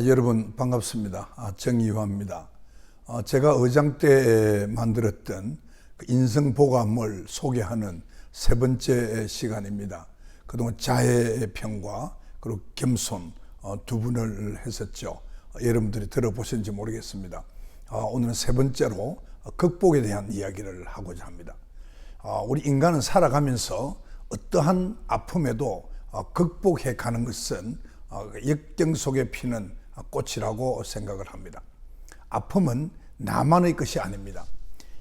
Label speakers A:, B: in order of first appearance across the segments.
A: 여러분 반갑습니다. 정의화입니다. 제가 의장 때 만들었던 그 인성보감을 소개하는 세 번째 시간입니다. 그동안 자애의 평과 그리고 겸손 두 분을 했었죠. 여러분들이 들어보셨는지 모르겠습니다. 오늘은 세 번째로 극복에 대한 이야기를 하고자 합니다. 우리 인간은 살아가면서 어떠한 아픔에도 극복해 가는 것은 역경 속에 피는 꽃이라고 생각을 합니다. 아픔은 나만의 것이 아닙니다.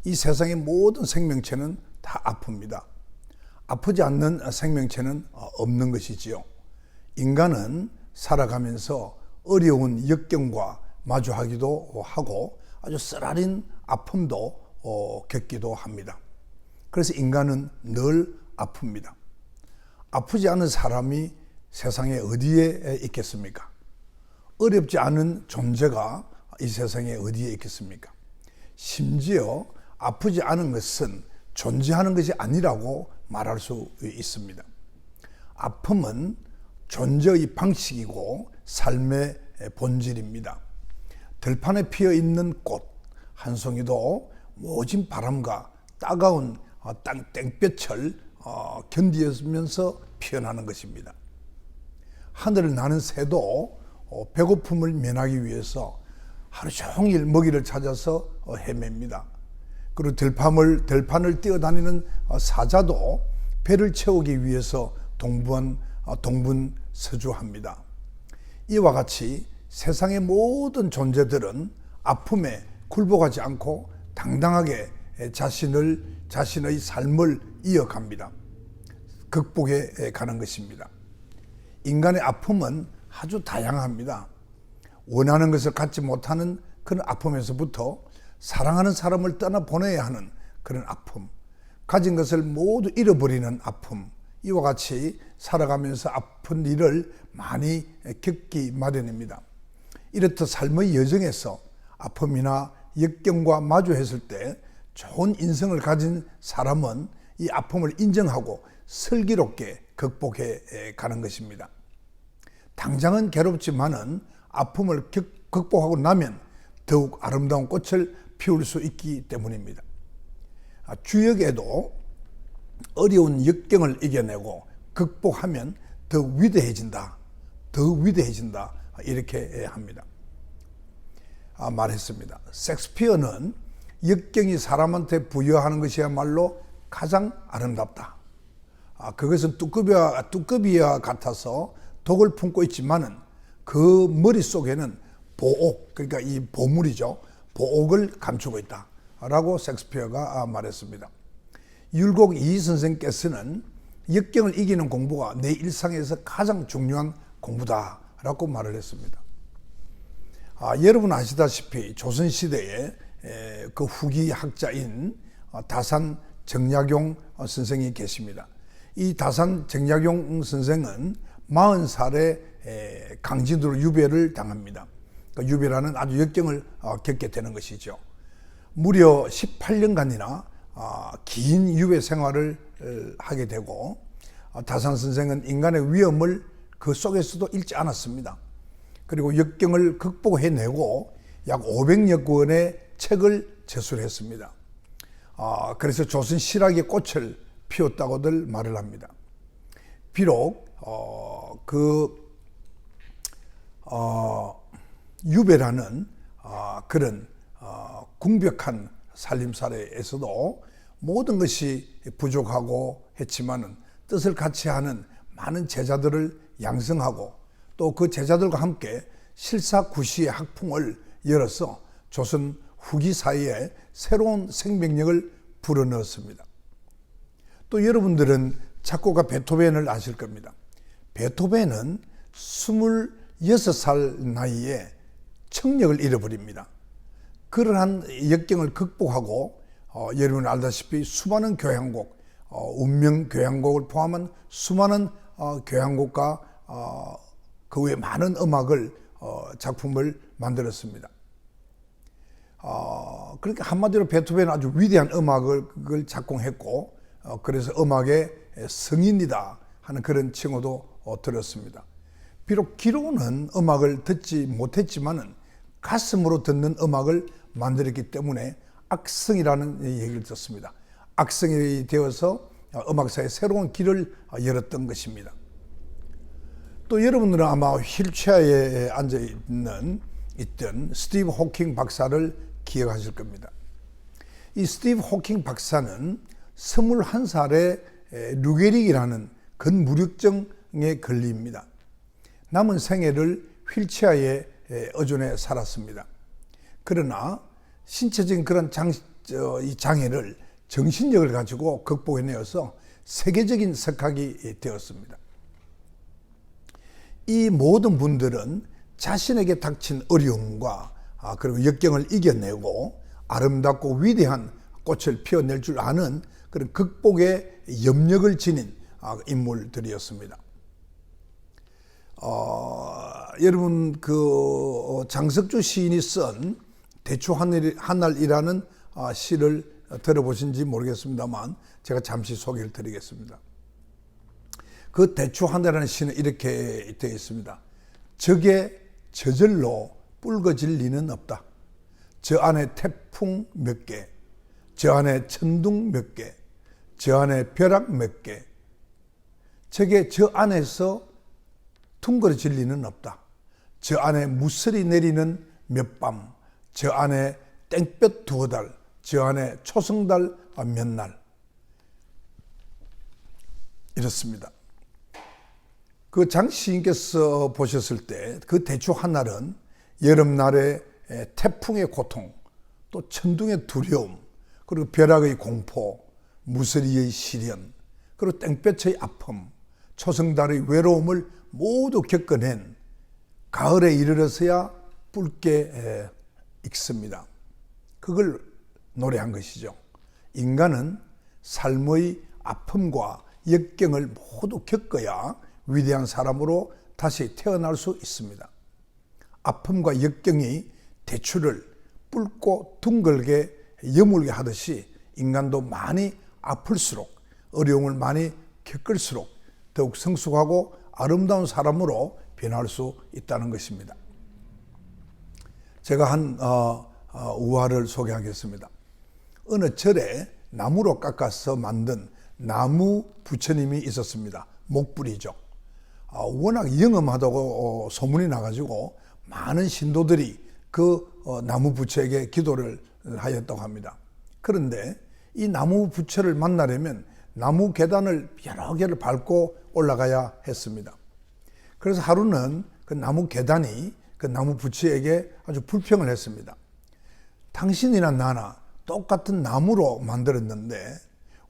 A: 이 세상의 모든 생명체는 다 아픕니다. 아프지 않는 생명체는 없는 것이지요. 인간은 살아가면서 어려운 역경과 마주하기도 하고 아주 쓰라린 아픔도 겪기도 합니다. 그래서 인간은 늘 아픕니다. 아프지 않은 사람이 세상에 어디에 있겠습니까? 어렵지 않은 존재가 이 세상에 어디에 있겠습니까? 심지어 아프지 않은 것은 존재하는 것이 아니라고 말할 수 있습니다. 아픔은 존재의 방식이고 삶의 본질입니다. 들판에 피어 있는 꽃 한 송이도 모진 바람과 따가운 땡볕을 견디면서 피어나는 것입니다. 하늘을 나는 새도 배고픔을 면하기 위해서 하루 종일 먹이를 찾아서 헤맵니다. 그리고 들판을 뛰어다니는 사자도 배를 채우기 위해서 동분서주합니다. 이와 같이 세상의 모든 존재들은 아픔에 굴복하지 않고 당당하게 자신의 삶을 이어갑니다. 극복해 가는 것입니다. 인간의 아픔은 아주 다양합니다. 원하는 것을 갖지 못하는 그런 아픔에서부터 사랑하는 사람을 떠나보내야 하는 그런 아픔, 가진 것을 모두 잃어버리는 아픔, 이와 같이 살아가면서 아픈 일을 많이 겪기 마련입니다. 이렇듯 삶의 여정에서 아픔이나 역경과 마주했을 때 좋은 인성을 가진 사람은 이 아픔을 인정하고 슬기롭게 극복해 가는 것입니다. 당장은 괴롭지만은 아픔을 극복하고 나면 더욱 아름다운 꽃을 피울 수 있기 때문입니다. 주역에도 어려운 역경을 이겨내고 극복하면 더욱 위대해진다. 이렇게 합니다. 말했습니다. 셰익스피어는 역경이 사람한테 부여하는 것이야말로 가장 아름답다. 그것은 뚜껑이와 같아서 독을 품고 있지만은 그 머릿속에는 보옥, 그러니까 이 보물이죠. 보옥을 감추고 있다. 라고 셰익스피어가 말했습니다. 율곡 이희 선생께서는 역경을 이기는 공부가 내 일상에서 가장 중요한 공부다. 라고 말을 했습니다. 여러분 아시다시피 조선시대에 그 후기 학자인 다산 정약용 선생이 계십니다. 이 다산 정약용 선생은 40살에 강진으로 유배를 당합니다. 그러니까 유배라는 아주 역경을 겪게 되는 것이죠. 무려 18년간이나 긴 유배 생활을 하게 되고 다산 선생은 인간의 위험을 그 속에서도 잃지 않았습니다. 그리고 역경을 극복해내고 약 500여 권의 책을 제출했습니다. 그래서 조선 실학의 꽃을 피웠다고들 말을 합니다. 비록 유배라는 그런 궁벽한 살림살이에서도 모든 것이 부족하고 했지만은 뜻을 같이 하는 많은 제자들을 양성하고 또 그 제자들과 함께 실사구시의 학풍을 열어서 조선 후기 사회에 새로운 생명력을 불어넣었습니다. 또 여러분들은 작곡가 베토벤을 아실 겁니다. 베토벤은 26살 나이에 청력을 잃어버립니다. 그러한 역경을 극복하고 여러분 알다시피 수많은 교향곡, 운명 교향곡을 포함한 수많은 교향곡과 그 외에 많은 음악을 작품을 만들었습니다. 그러니까 한마디로 베토벤은 아주 위대한 음악을 작곡했고 그래서 음악의 성인이다 하는 그런 칭호도 들었습니다. 비록 귀로는 음악을 듣지 못했지만은 가슴으로 듣는 음악을 만들었기 때문에 악성이라는 얘기를 듣습니다. 악성이 되어서 음악사에 새로운 길을 열었던 것입니다. 또 여러분들은 아마 휠체어에 앉아 있던 스티브 호킹 박사를 기억하실 겁니다. 이 스티브 호킹 박사는 21살에 류게릭이라는 근무력증에 걸립니다. 남은 생애를 휠체어에 의존해 살았습니다. 그러나 신체적인 그런 이 장애를 정신력을 가지고 극복해내어서 세계적인 석학이 되었습니다. 이 모든 분들은 자신에게 닥친 어려움과 그리고 역경을 이겨내고 아름답고 위대한 꽃을 피워낼 줄 아는 그런 극복의 염력을 지닌 인물들이었습니다. 여러분 장석주 시인이 쓴 대추 한날이라는 시를 들어보신지 모르겠습니다만 제가 잠시 소개를 드리겠습니다. 그 대추 한날이라는 시는 이렇게 되어 있습니다. 적에 저절로 붉어질 리는 없다. 저 안에 태풍 몇 개, 저 안에 천둥 몇 개, 저 안에 벼락 몇 개, 적에 저 안에서 둥그러질 리는 없다. 저 안에 무슬이 내리는 몇 밤, 저 안에 땡볕 두어 달, 저 안에 초승달 몇 날. 이렇습니다. 그 장 시인께서 보셨을 때 그 대추 한날은 여름날의 태풍의 고통, 또 천둥의 두려움, 그리고 벼락의 공포, 무서리의 시련, 그리고 땡볕의 아픔, 초승달의 외로움을 모두 겪어낸 가을에 이르러서야 붉게 익습니다. 그걸 노래한 것이죠. 인간은 삶의 아픔과 역경을 모두 겪어야 위대한 사람으로 다시 태어날 수 있습니다. 아픔과 역경이 대추를 붉고 둥글게 여물게 하듯이 인간도 많이 아플수록 어려움을 많이 겪을수록 더욱 성숙하고 아름다운 사람으로 변할 수 있다는 것입니다. 제가 한 우화를 소개하겠습니다. 어느 절에 나무로 깎아서 만든 나무 부처님이 있었습니다. 목불이죠. 워낙 영험하다고 소문이 나가지고 많은 신도들이 그 나무 부처에게 기도를 하였다고 합니다. 그런데 이 나무 부처를 만나려면 나무 계단을 여러 개를 밟고 올라가야 했습니다. 그래서 하루는 그 나무 계단이 그 나무 부처에게 아주 불평을 했습니다. 당신이나 나나 똑같은 나무로 만들었는데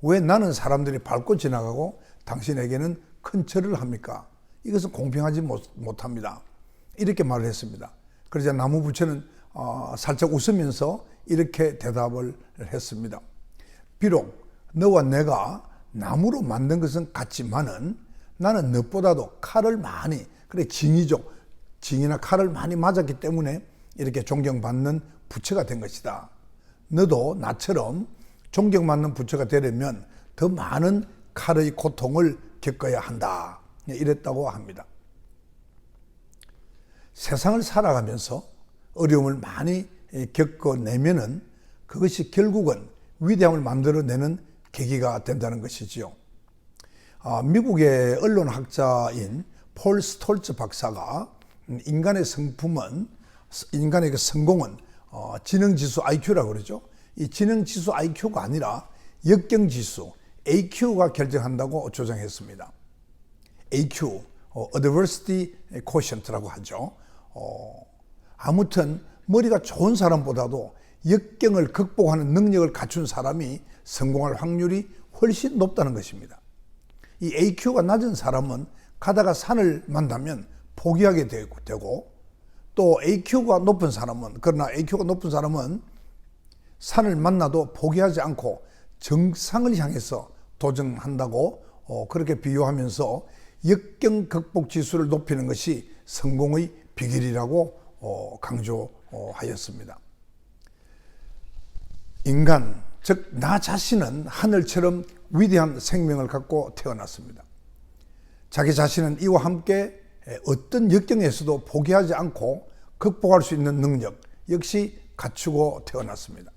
A: 왜 나는 사람들이 밟고 지나가고 당신에게는 큰 절을 합니까? 이것은 공평하지 못합니다. 이렇게 말을 했습니다. 그러자 나무 부처는 살짝 웃으면서 이렇게 대답을 했습니다. 비록 너와 내가 나무로 만든 것은 같지만은 나는 너보다도 칼을 많이, 그래 징이죠. 징이나 칼을 많이 맞았기 때문에 이렇게 존경받는 부처가 된 것이다. 너도 나처럼 존경받는 부처가 되려면 더 많은 칼의 고통을 겪어야 한다. 이랬다고 합니다. 세상을 살아가면서 어려움을 많이 겪어내면은 그것이 결국은 위대함을 만들어내는 계기가 된다는 것이지요. 미국의 언론학자인 폴 스톨츠 박사가 인간의 성품은, 인간의 그 성공은 지능지수 IQ라고 그러죠. 이 지능지수 IQ가 아니라 역경지수 AQ가 결정한다고 주장했습니다. AQ, Adversity Quotient라고 하죠. 아무튼 머리가 좋은 사람보다도 역경을 극복하는 능력을 갖춘 사람이 성공할 확률이 훨씬 높다는 것입니다. 이 AQ가 낮은 사람은 가다가 산을 만나면 포기하게 되고 또 AQ가 높은 사람은, 그러나 AQ가 높은 사람은 산을 만나도 포기하지 않고 정상을 향해서 도전한다고 그렇게 비유하면서 역경 극복 지수를 높이는 것이 성공의 비결이라고 강조하였습니다. 인간, 즉 나 자신은 하늘처럼 위대한 생명을 갖고 태어났습니다. 자기 자신은 이와 함께 어떤 역경에서도 포기하지 않고 극복할 수 있는 능력 역시 갖추고 태어났습니다.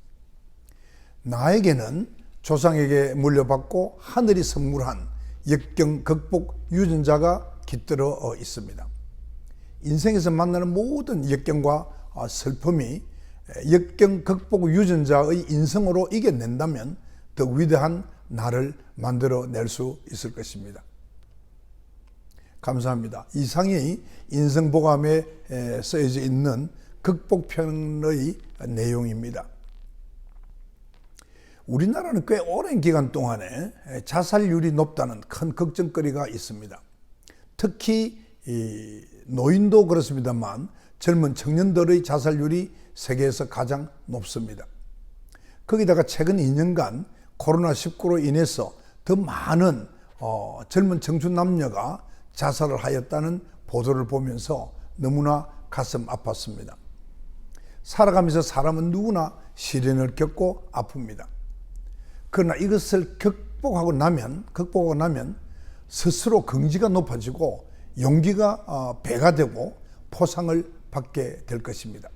A: 나에게는 조상에게 물려받고 하늘이 선물한 역경 극복 유전자가 깃들어 있습니다. 인생에서 만나는 모든 역경과 슬픔이 역경 극복 유전자의 인성으로 이겨낸다면 더 위대한 나를 만들어낼 수 있을 것입니다. 감사합니다. 이상이 인성보감에 쓰여져 있는 극복편의 내용입니다. 우리나라는 꽤 오랜 기간 동안에 자살률이 높다는 큰 걱정거리가 있습니다. 특히 노인도 그렇습니다만 젊은 청년들의 자살률이 세계에서 가장 높습니다. 거기다가 최근 2년간 코로나19로 인해서 더 많은 젊은 청춘 남녀가 자살을 하였다는 보도를 보면서 너무나 가슴 아팠습니다. 살아가면서 사람은 누구나 시련을 겪고 아픕니다. 그러나 이것을 극복하고 나면 스스로 긍지가 높아지고 용기가 배가 되고 포상을 받게 될 것입니다.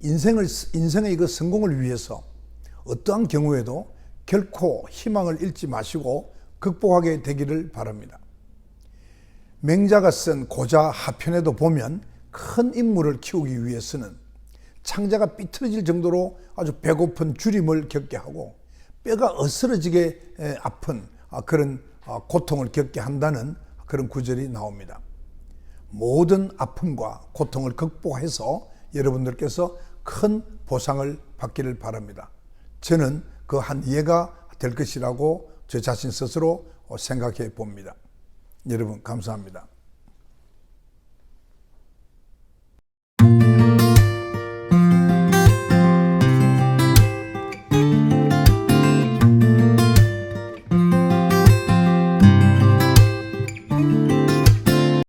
A: 인생의 그 성공을 위해서 어떠한 경우에도 결코 희망을 잃지 마시고 극복하게 되기를 바랍니다. 맹자가 쓴 고자 하편에도 보면 큰 인물을 키우기 위해서는 창자가 삐뚤어질 정도로 아주 배고픈 주림을 겪게 하고 뼈가 으스러지게 아픈 그런 고통을 겪게 한다는 그런 구절이 나옵니다. 모든 아픔과 고통을 극복해서 여러분들께서 큰 보상을 받기를 바랍니다. 저는 그 한 예가 될 것이라고 저 자신 스스로 생각해 봅니다. 여러분 감사합니다.